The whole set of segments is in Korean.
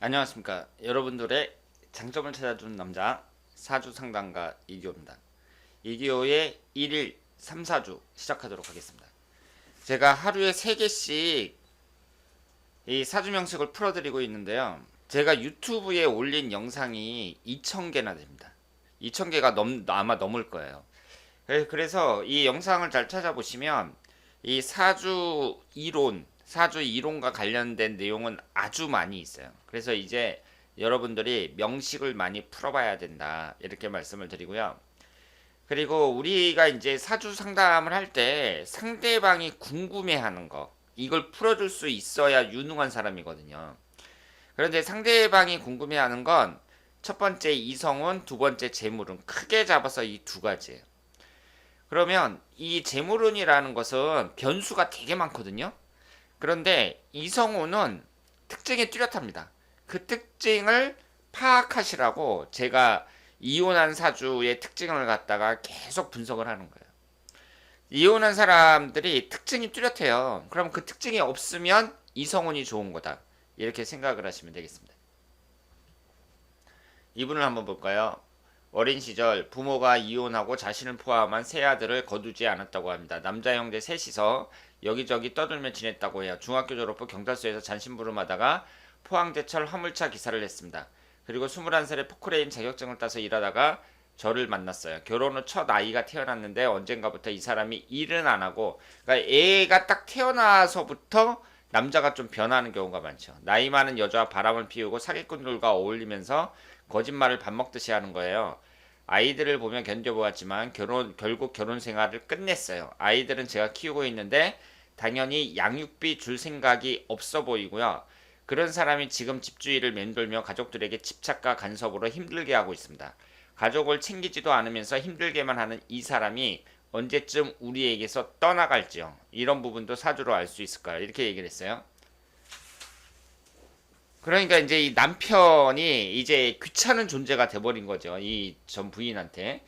안녕하십니까. 여러분들의 장점을 찾아주는 남자 사주 상담가 이기호입니다. 이기호의 1일 3, 4주 시작하도록 하겠습니다. 제가 하루에 3개씩 이 사주 명식을 풀어드리고 있는데요. 제가 유튜브에 올린 영상이 2,000개나 됩니다. 2,000개가 아마 넘을 거예요. 그래서 이 영상을 잘 찾아보시면 이 사주 이론과 관련된 내용은 아주 많이 있어요. 그래서 이제 여러분들이 명식을 많이 풀어봐야 된다. 이렇게 말씀을 드리고요. 그리고 우리가 이제 사주 상담을 할 때 상대방이 궁금해하는 거, 이걸 풀어줄 수 있어야 유능한 사람이거든요. 그런데 상대방이 궁금해하는 건 첫 번째 이성운, 두 번째 재물운, 크게 잡아서 이 두 가지예요. 그러면 이 재물운이라는 것은 변수가 되게 많거든요. 그런데 이성운은 특징이 뚜렷합니다. 그 특징을 파악하시라고 제가 이혼한 사주의 특징을 갖다가 계속 분석을 하는 거예요. 이혼한 사람들이 특징이 뚜렷해요. 그럼 그 특징이 없으면 이성운이 좋은 거다. 이렇게 생각을 하시면 되겠습니다. 이분을 한번 볼까요? 어린 시절 부모가 이혼하고 자신을 포함한 세 아들을 거두지 않았다고 합니다. 남자 형제 셋이서 여기저기 떠들며 지냈다고 해요. 중학교 졸업 후 경찰서에서 잔심부름하다가 포항제철 화물차 기사를 했습니다. 그리고 21살에 포크레인 자격증을 따서 일하다가 저를 만났어요. 결혼 후 첫 아이가 태어났는데 언젠가부터 이 사람이 일은 안 하고, 그러니까 애가 딱 태어나서부터 남자가 좀 변하는 경우가 많죠. 나이 많은 여자와 바람을 피우고 사기꾼들과 어울리면서 거짓말을 밥 먹듯이 하는 거예요. 아이들을 보며 견뎌보았지만 결국 결혼 생활을 끝냈어요. 아이들은 제가 키우고 있는데 당연히 양육비 줄 생각이 없어 보이고요. 그런 사람이 지금 집주인을 맴돌며 가족들에게 집착과 간섭으로 힘들게 하고 있습니다. 가족을 챙기지도 않으면서 힘들게만 하는 이 사람이 언제쯤 우리에게서 떠나갈지요. 이런 부분도 사주로 알 수 있을까요? 이렇게 얘기를 했어요. 그러니까 이제 이 남편이 이제 귀찮은 존재가 돼버린 거죠. 이 전 부인한테.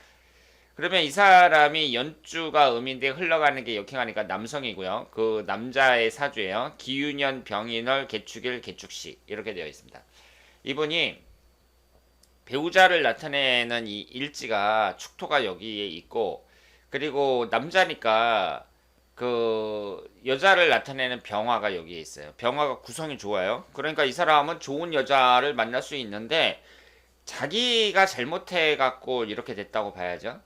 그러면 이 사람이 연주가 음인데 흘러가는 게 역행하니까 남성이고요. 그 남자의 사주예요. 기유년, 병인월, 개축일, 개축시 이렇게 되어 있습니다. 이분이 배우자를 나타내는 이 일지가 축토가 여기에 있고, 그리고 남자니까 그 여자를 나타내는 병화가 여기에 있어요. 병화가 구성이 좋아요. 그러니까 이 사람은 좋은 여자를 만날 수 있는데 자기가 잘못해 갖고 이렇게 됐다고 봐야죠.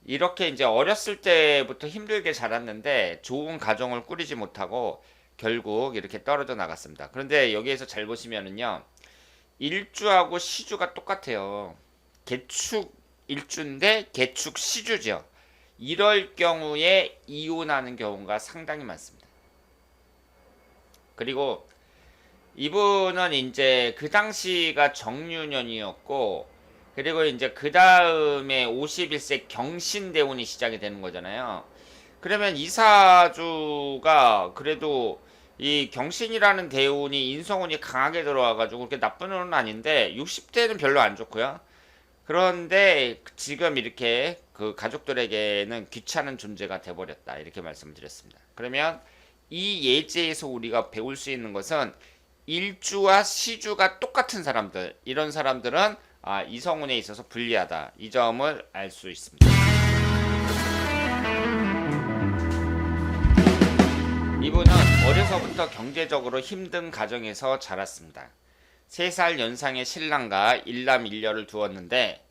이렇게 이제 어렸을 때부터 힘들게 자랐는데 좋은 가정을 꾸리지 못하고 결국 이렇게 떨어져 나갔습니다. 그런데 여기에서 잘 보시면은요. 일주하고 시주가 똑같아요. 개축 일주인데 개축 시주죠. 이럴 경우에 이혼하는 경우가 상당히 많습니다. 그리고 이분은 이제 그 당시가 정유년이었고, 그리고 이제 그 다음에 51세 경신대운이 시작이 되는 거잖아요. 그러면 이 사주가 그래도 이 경신이라는 대운이 인성운이 강하게 들어와가지고 그렇게 나쁜 운은 아닌데 60대는 별로 안 좋고요. 그런데 지금 이렇게 그 가족들에게는 귀찮은 존재가 돼버렸다. 이렇게 말씀드렸습니다. 그러면 이 예제에서 우리가 배울 수 있는 것은 일주와 시주가 똑같은 사람들, 이런 사람들은 이성운에 있어서 불리하다. 이 점을 알 수 있습니다. 이분은 어려서부터 경제적으로 힘든 가정에서 자랐습니다. 3살 연상의 신랑과 일남일녀를 두었는데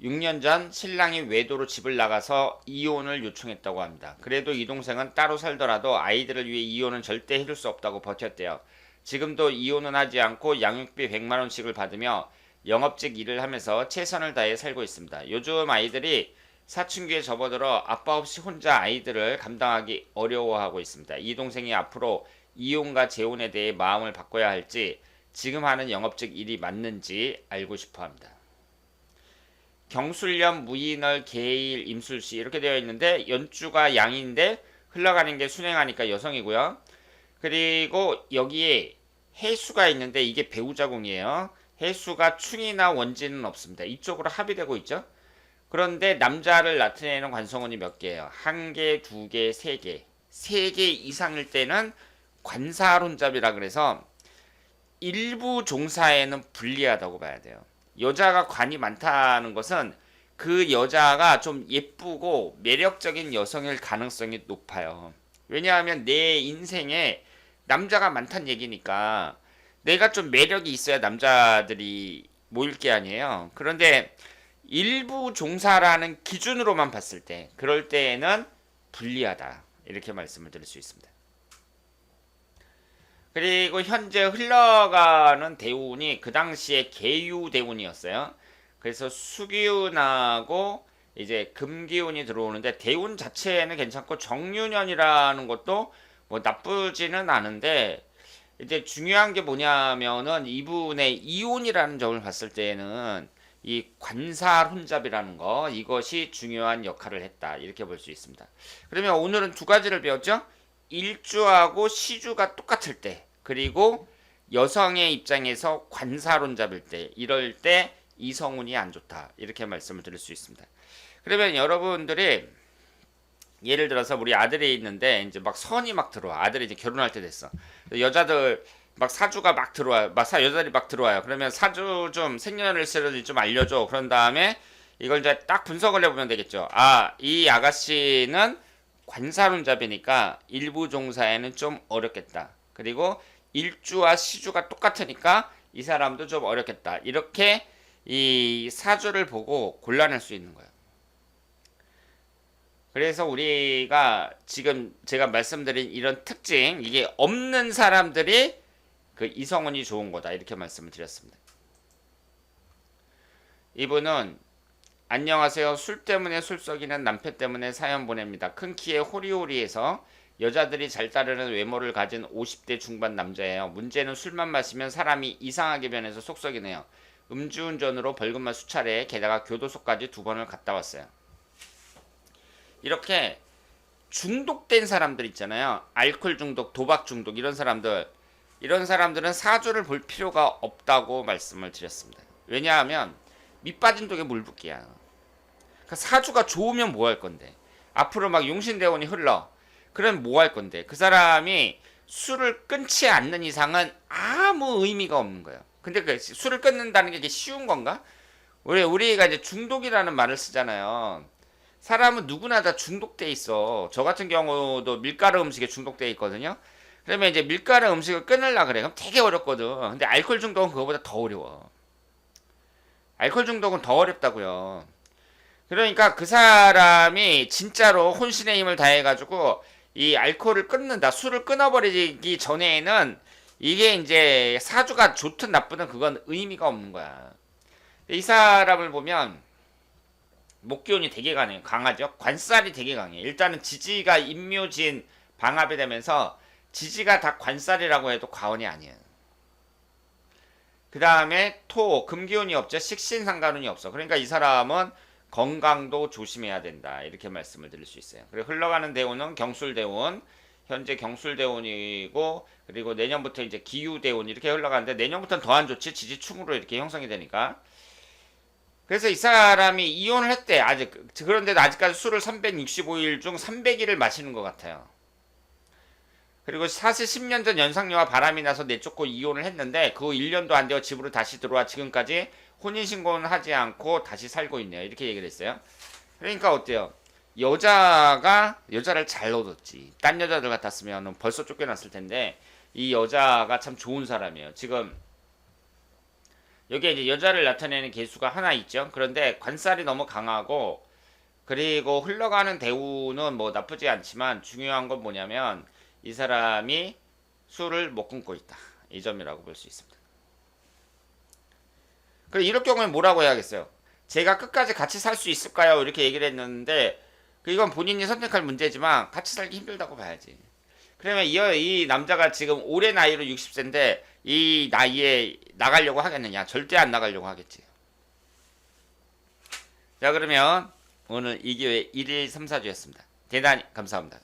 6년 전 신랑이 외도로 집을 나가서 이혼을 요청했다고 합니다. 그래도 이 동생은 따로 살더라도 아이들을 위해 이혼은 절대 해줄 수 없다고 버텼대요. 지금도 이혼은 하지 않고 양육비 100만원씩을 받으며 영업직 일을 하면서 최선을 다해 살고 있습니다. 요즘 아이들이 사춘기에 접어들어 아빠 없이 혼자 아이들을 감당하기 어려워하고 있습니다. 이 동생이 앞으로 이혼과 재혼에 대해 마음을 바꿔야 할지, 지금 하는 영업직 일이 맞는지 알고 싶어 합니다. 경술년, 무인월, 계일, 임술시 이렇게 되어 있는데 연주가 양인데 흘러가는 게 순행하니까 여성이고요. 그리고 여기에 해수가 있는데 이게 배우자궁이에요. 해수가 충이나 원진은 없습니다. 이쪽으로 합의되고 있죠. 그런데 남자를 나타내는 관성운이 몇 개예요? 1개, 2개, 3개. 3개 이상일 때는 관사론잡이라 그래서 일부 종사에는 불리하다고 봐야 돼요. 여자가 관이 많다는 것은 그 여자가 좀 예쁘고 매력적인 여성일 가능성이 높아요. 왜냐하면 내 인생에 남자가 많다는 얘기니까 내가 좀 매력이 있어야 남자들이 모일 게 아니에요. 그런데 일부 종사라는 기준으로만 봤을 때 그럴 때에는 불리하다 이렇게 말씀을 드릴 수 있습니다. 그리고 현재 흘러가는 대운이 그 당시에 계유 대운이었어요. 그래서 수기운하고 이제 금기운이 들어오는데 대운 자체는 괜찮고 정유년이라는 것도 뭐 나쁘지는 않은데 이제 중요한 게 뭐냐면은 이분의 이혼이라는 점을 봤을 때는 이 관살 혼잡이라는 거 이것이 중요한 역할을 했다 이렇게 볼 수 있습니다. 그러면 오늘은 두 가지를 배웠죠. 일주하고 시주가 똑같을 때 그리고 여성의 입장에서 관살 혼잡일 때 이럴 때 이성운이 안 좋다 이렇게 말씀을 드릴 수 있습니다. 그러면 여러분들이 예를 들어서 우리 아들이 있는데 이제 막 선이 막 들어와. 아들이 이제 결혼할 때 됐어. 여자들 막 사주가 막 들어와요. 여자들이 막 들어와요. 그러면 사주 좀 생년월일을 좀 알려줘. 그런 다음에 이걸 이제 딱 분석을 해보면 되겠죠. 아, 이 아가씨는 관사론잡이니까 일부 종사에는 좀 어렵겠다. 그리고 일주와 시주가 똑같으니까 이 사람도 좀 어렵겠다. 이렇게 이 사주를 보고 골라낼 수 있는 거예요. 그래서 우리가 지금 제가 말씀드린 이런 특징, 이게 없는 사람들이 그 이성운이 좋은 거다. 이렇게 말씀을 드렸습니다. 이분은 안녕하세요. 술 때문에 술 썩이는 남편 때문에 사연 보냅니다. 큰 키에 호리호리해서 여자들이 잘 따르는 외모를 가진 50대 중반 남자예요. 문제는 술만 마시면 사람이 이상하게 변해서 속 썩이네요. 음주운전으로 벌금만 수차례 게다가 교도소까지 2번을 갔다 왔어요. 이렇게 중독된 사람들 있잖아요. 알코올 중독, 도박 중독 이런 사람들은 사주를 볼 필요가 없다고 말씀을 드렸습니다. 왜냐하면 밑빠진 독에 물 붓기야. 그러니까 사주가 좋으면 뭐 할 건데? 앞으로 막 용신대원이 흘러. 그럼 뭐 할 건데? 그 사람이 술을 끊지 않는 이상은 아무 의미가 없는 거예요. 근데 그 술을 끊는다는 게 쉬운 건가? 우리가 이제 중독이라는 말을 쓰잖아요. 사람은 누구나 다 중독돼 있어. 저 같은 경우도 밀가루 음식에 중독돼 있거든요. 그러면 이제 밀가루 음식을 끊으려고 그래. 그럼 되게 어렵거든. 근데 알코올 중독은 그거보다 더 어려워. 알코올 중독은 더 어렵다고요. 그러니까 그 사람이 진짜로 혼신의 힘을 다해가지고 이 알코올을 끊는다. 술을 끊어버리기 전에는 이게 이제 사주가 좋든 나쁘든 그건 의미가 없는 거야. 이 사람을 보면 목기운이 되게 강하죠. 관살이 되게 강해. 일단은 지지가 임묘진 방합이 되면서 지지가 다 관살이라고 해도 과언이 아니에요. 그 다음에 토, 금기운이 없죠. 식신상관운이 없어. 그러니까 이 사람은 건강도 조심해야 된다. 이렇게 말씀을 드릴 수 있어요. 그리고 흘러가는 대운은 경술대운, 현재 경술대운이고 그리고 내년부터 이제 기유대운 이렇게 흘러가는데 내년부터는 더 안 좋지. 지지충으로 이렇게 형성이 되니까. 그래서 이 사람이 이혼을 했대. 그런데도 아직까지 술을 365일 중 300일을 마시는 것 같아요. 그리고 사실 10년 전 연상녀와 바람이 나서 내쫓고 이혼을 했는데 그 1년도 안 되어 집으로 다시 들어와 지금까지 혼인신고는 하지 않고 다시 살고 있네요. 이렇게 얘기를 했어요. 그러니까 어때요? 여자를 잘 얻었지. 딴 여자들 같았으면 벌써 쫓겨났을 텐데 이 여자가 참 좋은 사람이에요. 지금 여기에 이제 여자를 나타내는 개수가 하나 있죠. 그런데 관살이 너무 강하고 그리고 흘러가는 대우는 뭐 나쁘지 않지만 중요한 건 뭐냐면 이 사람이 술을 못 끊고 있다. 이 점이라고 볼 수 있습니다. 그럼 이럴 경우에 뭐라고 해야겠어요? 제가 끝까지 같이 살 수 있을까요? 이렇게 얘기를 했는데 이건 본인이 선택할 문제지만 같이 살기 힘들다고 봐야지. 그러면 이 남자가 지금 올해 나이로 60세인데 이 나이에 나가려고 하겠느냐? 절대 안 나가려고 하겠지. 자, 그러면 오늘 2기회 1일 3사주였습니다. 대단히 감사합니다.